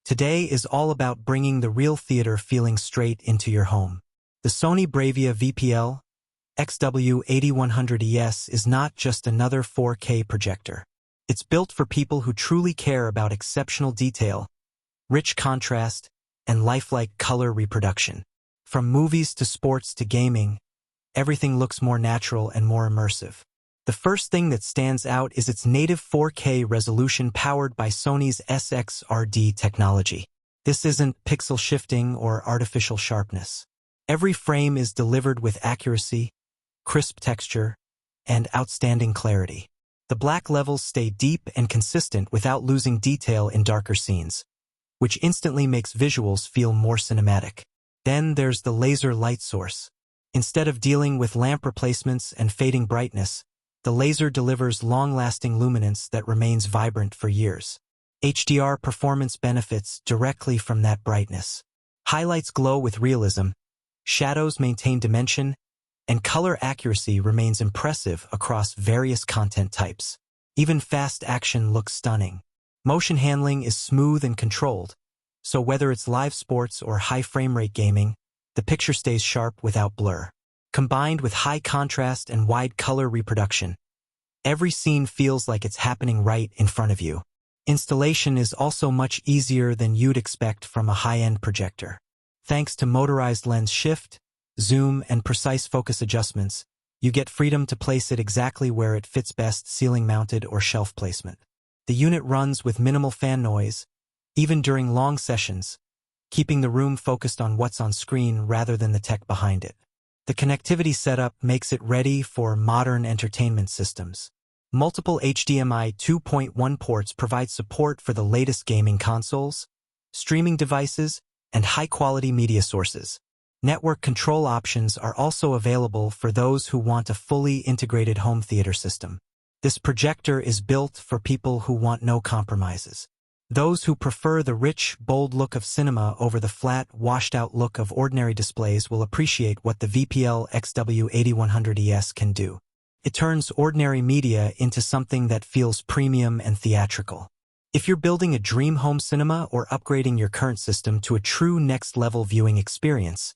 Today is all about bringing the real theater feeling straight into your home. The Sony BRAVIA VPL-XW8100ES is not just another 4K projector. It's built for people who truly care about exceptional detail, rich contrast, and lifelike color reproduction. From movies to sports to gaming, everything looks more natural and more immersive. The first thing that stands out is its native 4K resolution powered by Sony's SXRD technology. This isn't pixel shifting or artificial sharpness. Every frame is delivered with accuracy, crisp texture, and outstanding clarity. The black levels stay deep and consistent without losing detail in darker scenes, which instantly makes visuals feel more cinematic. Then there's the laser light source. Instead of dealing with lamp replacements and fading brightness, the laser delivers long-lasting luminance that remains vibrant for years. HDR performance benefits directly from that brightness. Highlights glow with realism, shadows maintain dimension, and color accuracy remains impressive across various content types. Even fast action looks stunning. Motion handling is smooth and controlled, so whether it's live sports or high frame rate gaming, the picture stays sharp without blur. Combined with high contrast and wide color reproduction, every scene feels like it's happening right in front of you. Installation is also much easier than you'd expect from a high-end projector. Thanks to motorized lens shift, zoom, and precise focus adjustments, you get freedom to place it exactly where it fits best, ceiling-mounted or shelf placement. The unit runs with minimal fan noise, even during long sessions, keeping the room focused on what's on screen rather than the tech behind it. The connectivity setup makes it ready for modern entertainment systems. Multiple HDMI 2.1 ports provide support for the latest gaming consoles, streaming devices, and high-quality media sources. Network control options are also available for those who want a fully integrated home theater system. This projector is built for people who want no compromises. Those who prefer the rich, bold look of cinema over the flat, washed-out look of ordinary displays will appreciate what the VPL-XW8100ES can do. It turns ordinary media into something that feels premium and theatrical. If you're building a dream home cinema or upgrading your current system to a true next-level viewing experience,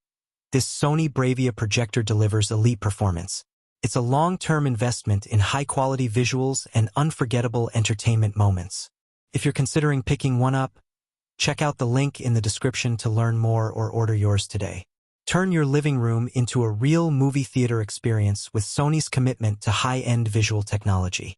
this Sony BRAVIA projector delivers elite performance. It's a long-term investment in high-quality visuals and unforgettable entertainment moments. If you're considering picking one up, check out the link in the description to learn more or order yours today. Turn your living room into a real movie theater experience with Sony's commitment to high-end visual technology.